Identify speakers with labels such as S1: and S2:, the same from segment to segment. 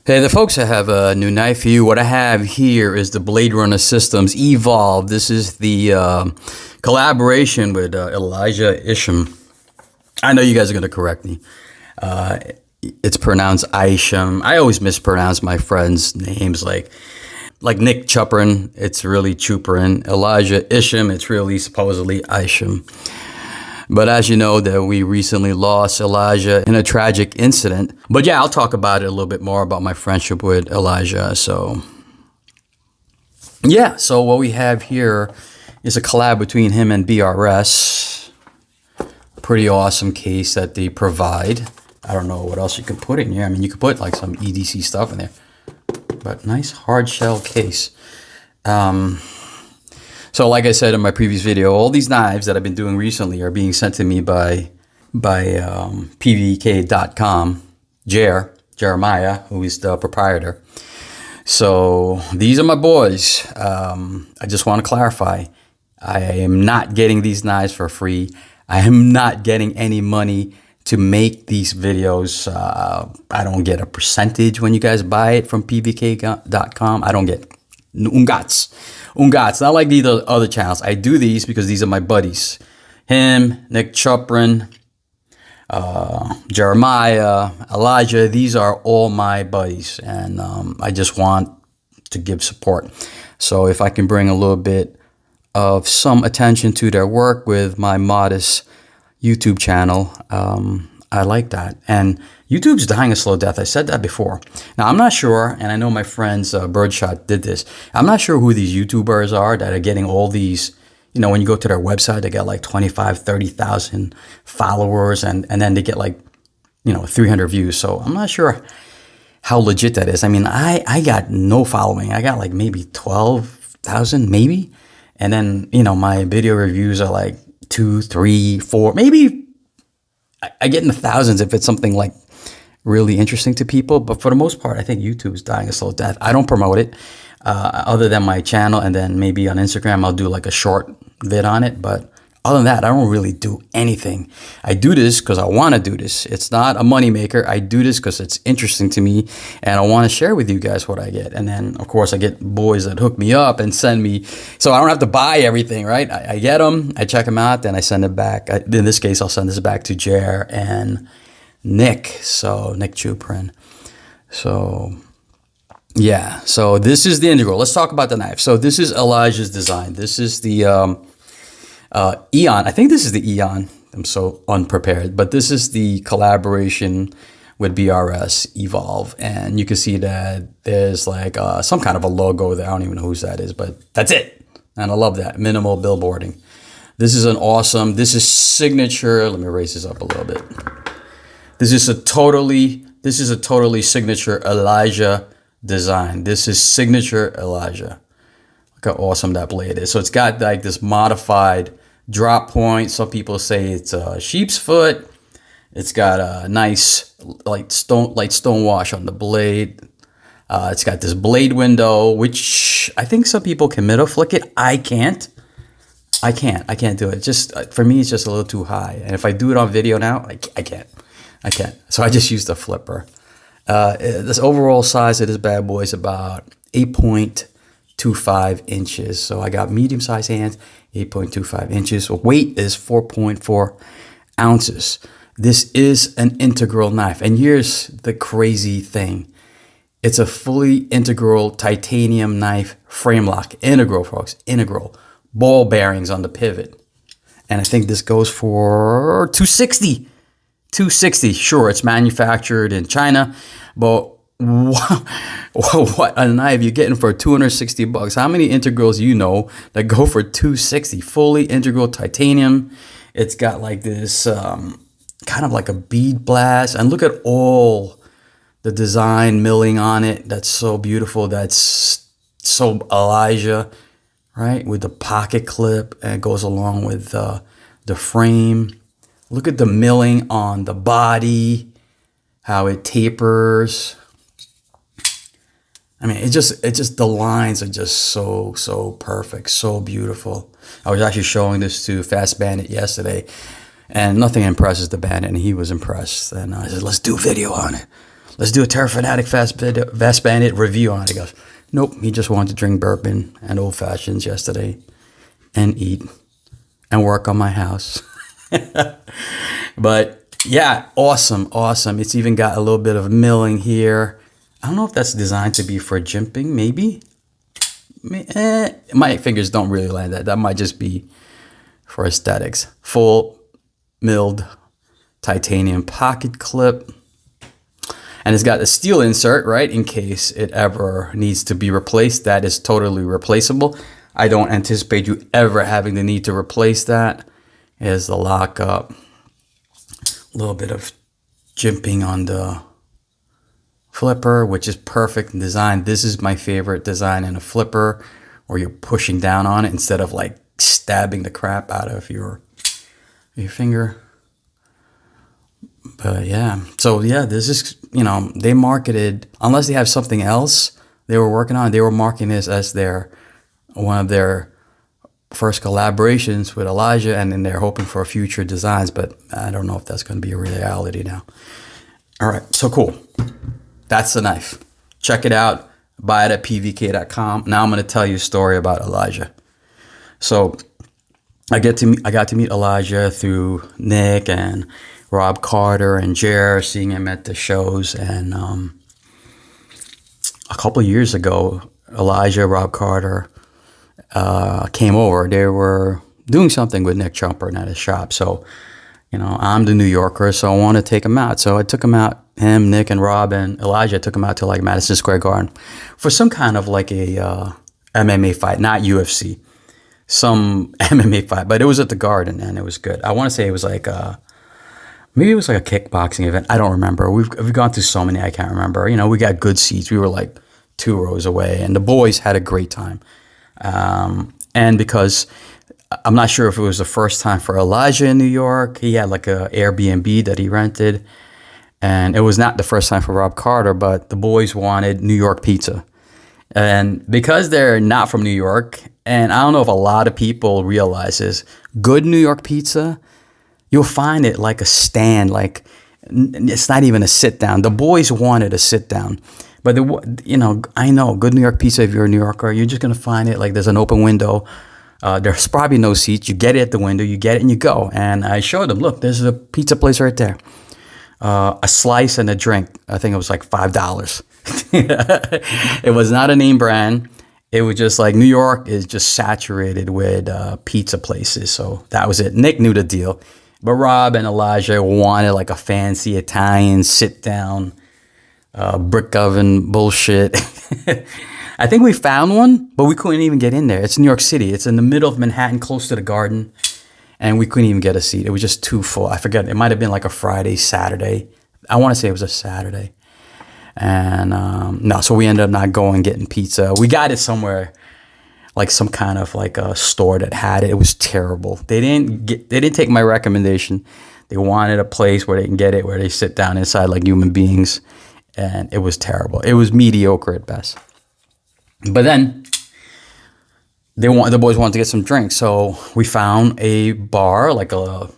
S1: Hey the folks, I have a new knife for you. What I have here is the Blade Runner Systems Evolve. This is the collaboration with Elijah Isham. I know you guys are going to correct me. It's pronounced Isham. I always mispronounce my friends' names like Nick Chuprin. It's really Chuprin. Elijah Isham. It's really supposedly Isham. But as you know, that we recently lost Elijah in a tragic incident. But yeah, I'll talk about it a little bit more about my friendship with Elijah. So yeah, so what we have here is a collab between him and BRS. Pretty awesome case that they provide. I don't know what else you can put in here. I mean, you could put like some EDC stuff in there. But nice hard shell case. So like I said in my previous video, all these knives that I've been doing recently are being sent to me by PVK.com, Jeremiah, who is the proprietor. So these are my boys. I just want to clarify, I am not getting these knives for free. I am not getting any money to make these videos. I don't get a percentage when you guys buy it from PVK.com. I don't get ungats. Not like these other channels. I do these because these are my buddies. Him, Nick Chuprin, Jeremiah, Elijah. These are all my buddies. And I just want to give support. So if I can bring a little bit of some attention to their work with my modest YouTube channel, I like that. And YouTube's dying a slow death. I said that before. Now, I'm not sure, and I know my friends Birdshot did this. I'm not sure who these YouTubers are that are getting all these, you know, when you go to their website, they get like 25, 30,000 followers, and then they get like, you know, 300 views. So I'm not sure how legit that is. I mean, I got no following. I got like maybe 12,000, maybe. And then, you know, my video reviews are like 2, 3, 4, maybe I get in the thousands if it's something like really interesting to people. But for the most part, I think YouTube is dying a slow death. I don't promote it other than my channel. And then maybe on Instagram, I'll do like a short vid on it. But other than that, I don't really do anything. I do this because I want to do this. It's not a moneymaker. I do this because it's interesting to me. And I want to share with you guys what I get. And then, of course, I get boys that hook me up and send me. So I don't have to buy everything, right? I get them. I check them out. Then I send it back. In this case, I'll send this back to Jer and Nick. So Nick Chuprin. So yeah. So this is the integral. Let's talk about the knife. So this is Elijah's design. This is the Eon. I think this is the Eon. I'm so unprepared, but this is the collaboration with BRS-E-Volve, and you can see that there's like some kind of a logo there. I don't even know whose that is, but that's it. And I love that minimal billboarding. This is an awesome. This is signature. Let me raise this up a little bit. This is a totally signature Elijah design. This is signature Elijah. Look how awesome that blade is. So it's got like this modified drop point. Some people say it's a sheep's foot. It's got a nice light stone wash on the blade. It's got this blade window, which I think some people can middle flick it. I can't do it. Just for me, it's just a little too high. And if I do it on video now, I can't. So I just use the flipper. This overall size of this bad boy is about 8.25 inches. So I got medium-sized hands, 8.25 inches. So weight is 4.4 ounces. This is an integral knife. And here's the crazy thing. It's a fully integral titanium knife frame lock. Integral, folks. Integral. Ball bearings on the pivot. And I think this goes for $260. $260. Sure, it's manufactured in China, but what a knife you're getting for $260. How many integrals you know that go for $260? Fully integral titanium. It's got like this kind of like a bead blast, and look at all the design milling on it. That's so beautiful. That's so Elijah, right? With the pocket clip, and it goes along with the frame. Look at the milling on the body, how it tapers. I mean, it just the lines are just so perfect, so beautiful. I was actually showing this to Fast Bandit yesterday, and nothing impresses the bandit, and he was impressed. And I said, let's do video on it. let's do a Terror Fanatic Fast Bandit review on it. He goes, nope, he just wanted to drink bourbon and old fashions yesterday and eat and work on my house. But yeah, awesome. It's even got a little bit of milling here. I don't know if that's designed to be for jimping, maybe. My fingers don't really land that. That might just be for aesthetics. Full milled titanium pocket clip. And it's got a steel insert, right, in case it ever needs to be replaced. That is totally replaceable. I don't anticipate you ever having the need to replace that. Here's the lockup. A little bit of jimping on the flipper, which is perfect design. This is my favorite design in a flipper, where you're pushing down on it instead of like stabbing the crap out of your finger. But yeah, so yeah, this is, they marketed, unless they have something else they were working on, they were marketing this as one of their first collaborations with Elijah, and then they're hoping for future designs, but I don't know if that's going to be a reality now. All right, so cool. That's the knife. Check it out. Buy it at pvk.com. Now I'm going to tell you a story about Elijah. So I got to meet Elijah through Nick and Rob Carter and Jer, seeing him at the shows. And a couple of years ago, Elijah, Rob Carter came over. They were doing something with Nick Chumper at his shop. So, I'm the New Yorker, so I want to take him out. So I took him out, him, Nick, and Rob, and Elijah. I took him out to like Madison Square Garden for some kind of like a MMA fight, not UFC, some MMA fight. But it was at the Garden, and it was good. I want to say it was like maybe it was like a kickboxing event. I don't remember. We've gone through so many, I can't remember. We got good seats. We were like 2 rows away, and the boys had a great time. And because I'm not sure if it was the first time for Elijah in New York, he had like a Airbnb that he rented, and it was not the first time for Rob Carter, but the boys wanted New York pizza. And because they're not from New York, and I don't know if a lot of people realize this, good New York pizza, you'll find it like a stand, like it's not even a sit down. The boys wanted a sit down. But, I know good New York pizza, if you're a New Yorker, you're just going to find it like there's an open window. There's probably no seats. You get it at the window, you get it and you go. And I showed them, look, there's a pizza place right there. A slice and a drink. I think it was like $5. It was not a name brand. It was just like New York is just saturated with pizza places. So that was it. Nick knew the deal. But Rob and Elijah wanted like a fancy Italian sit down brick oven bullshit. I think we found one, but we couldn't even get in there. It's New York City. It's in the middle of Manhattan, close to the Garden, and we couldn't even get a seat. It was just too full. I forget. It might have been like a Friday, Saturday. I want to say it was a Saturday. And no, so we ended up not going getting pizza. We got it somewhere, like some kind of like a store that had it. It was terrible. They didn't take my recommendation. They wanted a place where they can get it, where they sit down inside like human beings. And it was terrible. It was mediocre at best. But then the boys wanted to get some drinks. So we found a bar, like a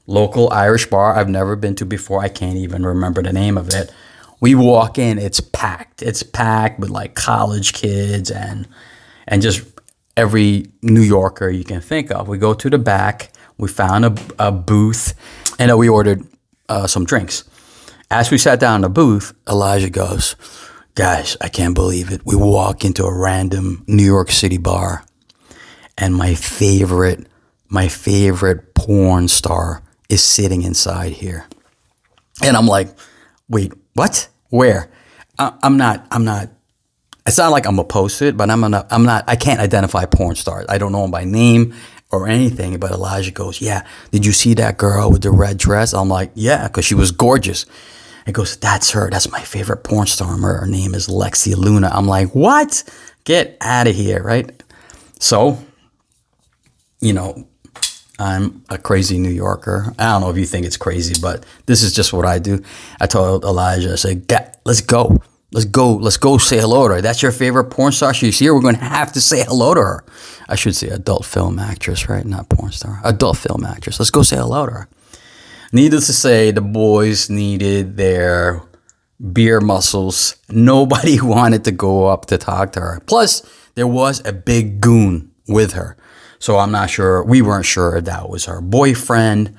S1: local Irish bar I've never been to before. I can't even remember the name of it. We walk in, it's packed. It's packed with like college kids and just every New Yorker you can think of. We go to the back. We found a booth, and we ordered some drinks. As we sat down in the booth, Elijah goes, guys, I can't believe it. We walk into a random New York City bar, and my favorite porn star is sitting inside here. And I'm like, wait, what? Where? I'm not. It's not like I'm opposed to it, but I'm not. I can't identify porn stars. I don't know them by name or anything. But Elijah goes, yeah. Did you see that girl with the red dress? I'm like, yeah, because she was gorgeous. He goes, that's her. That's my favorite porn star. Her name is Lexi Luna. I'm like, what? Get out of here, right? So, I'm a crazy New Yorker. I don't know if you think it's crazy, but this is just what I do. I told Elijah, I said, let's go. Let's go say hello to her. That's your favorite porn star? She's here. We're going to have to say hello to her. I should say adult film actress, right? Not porn star. Adult film actress. Let's go say hello to her. Needless to say, the boys needed their beer muscles. Nobody wanted to go up to talk to her. Plus, there was a big goon with her. So I'm not sure, we weren't sure if that was her boyfriend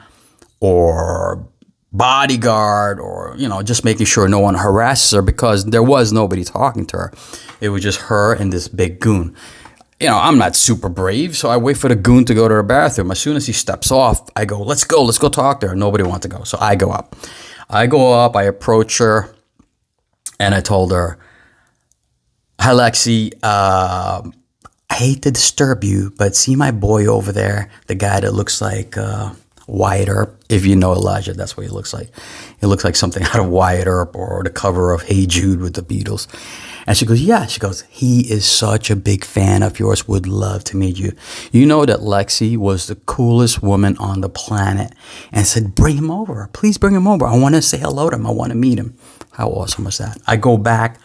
S1: or bodyguard or, just making sure no one harasses her, because there was nobody talking to her. It was just her and this big goon. I'm not super brave, so I wait for the goon to go to the bathroom. As soon as he steps off, I go, let's go talk to her. Nobody wants to go. So I go up. I approach her, and I told her, hi, Lexi, I hate to disturb you, but see my boy over there, the guy that looks like Wyatt Earp. If you know Elijah, that's what he looks like. He looks like something out of Wyatt Earp or the cover of Hey Jude with the Beatles. And she goes, yeah. She goes, he is such a big fan of yours. Would love to meet you. You know that Lexi was the coolest woman on the planet. And I said, bring him over. Please bring him over. I want to say hello to him. I want to meet him. How awesome was that? I go back.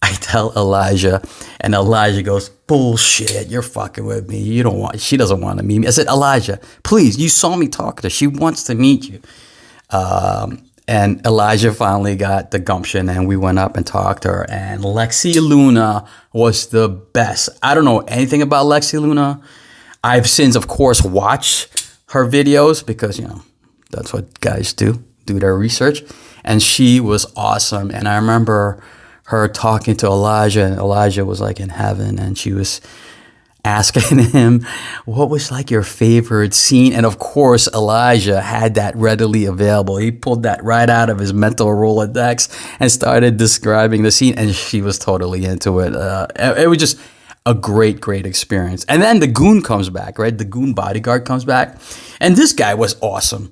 S1: I tell Elijah, and Elijah goes, bullshit, you're fucking with me. She doesn't want to meet me. I said, Elijah, please, you saw me talk to her. She wants to meet you. And Elijah finally got the gumption, and we went up and talked to her. And Lexi Luna was the best. I don't know anything about Lexi Luna. I've since, of course, watched her videos because, that's what guys do their research. And she was awesome. And I remember her talking to Elijah, and Elijah was like in heaven, and she was asking him, what was like your favorite scene? And of course, Elijah had that readily available. He pulled that right out of his mental Rolodex and started describing the scene, and she was totally into it. It was just a great, great experience. And then the goon comes back, right? The goon bodyguard comes back, and this guy was awesome.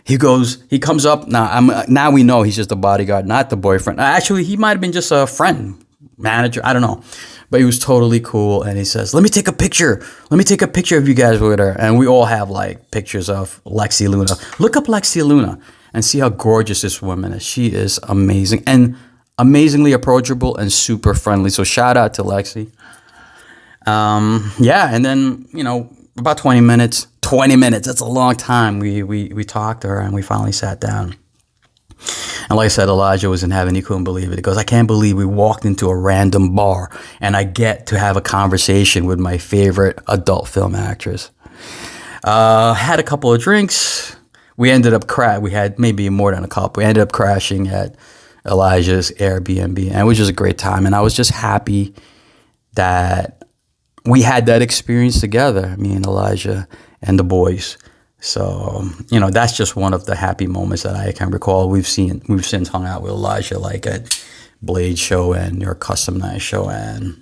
S1: He comes up. Now we know he's just a bodyguard, not the boyfriend. Actually, he might have been just a friend, manager. I don't know. But he was totally cool. And he says, let me take a picture. Let me take a picture of you guys with her. And we all have like pictures of Lexi Luna. Look up Lexi Luna and see how gorgeous this woman is. She is amazing and amazingly approachable and super friendly. So shout out to Lexi. And then, about 20 minutes. 20 minutes, that's a long time. We talked to her, and we finally sat down. And like I said, Elijah was in heaven. He couldn't believe it. He goes, I can't believe we walked into a random bar and I get to have a conversation with my favorite adult film actress. Had a couple of drinks. We ended up we had maybe more than a couple. We ended up crashing at Elijah's Airbnb, and it was just a great time. And I was just happy that we had that experience together, me and Elijah and the boys. So, that's just one of the happy moments that I can recall. We've since hung out with Elijah like at Blade Show and your Custom Night Show, and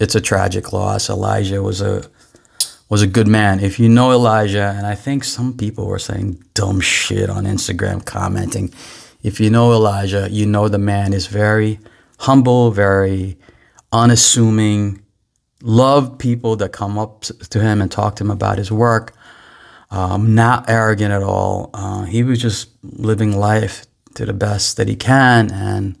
S1: it's a tragic loss. Elijah was a good man. If you know Elijah, and I think some people were saying dumb shit on Instagram commenting, if you know Elijah, you know the man is very humble, very unassuming, loved people that come up to him and talk to him about his work. Not arrogant at all. He was just living life to the best that he can. And,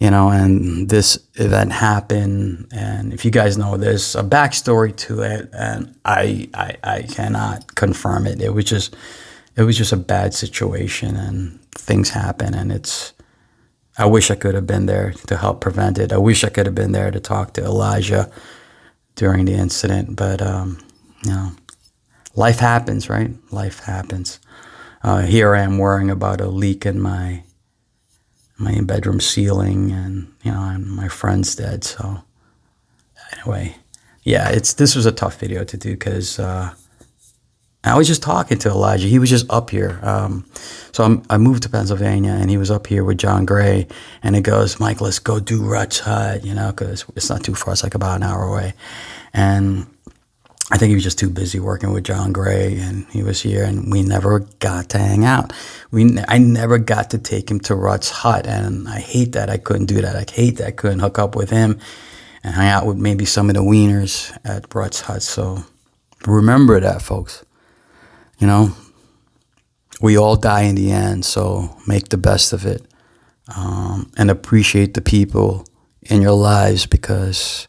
S1: and this event happened. And if you guys know, there's a backstory to it. And I cannot confirm it. It was just a bad situation, and things happen. And I wish I could have been there to help prevent it. I wish I could have been there to talk to Elijah during the incident, but life happens, right? Life happens. Here I am worrying about a leak in my bedroom ceiling, and my friend's dead. So anyway, this was a tough video to do because I was just talking to Elijah. He was just up here. So I moved to Pennsylvania, and he was up here with John Gray, and he goes, Mike, let's go do Rut's Hut, because it's not too far. It's like about an hour away. And I think he was just too busy working with John Gray, and he was here, and we never got to hang out. I never got to take him to Rut's Hut, and I hate that I couldn't do that. I hate that I couldn't hook up with him and hang out with maybe some of the wieners at Rut's Hut. So remember that, folks. We all die in the end, so make the best of it, and appreciate the people in your lives, because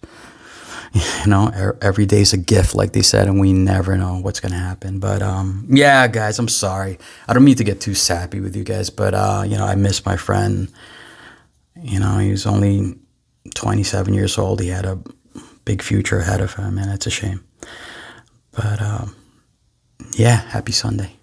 S1: every day's a gift, like they said, and we never know what's going to happen. But guys, I'm sorry. I don't mean to get too sappy with you guys, but I miss my friend. You know, he was only 27 years old. He had a big future ahead of him, and it's a shame. But yeah, happy Sunday.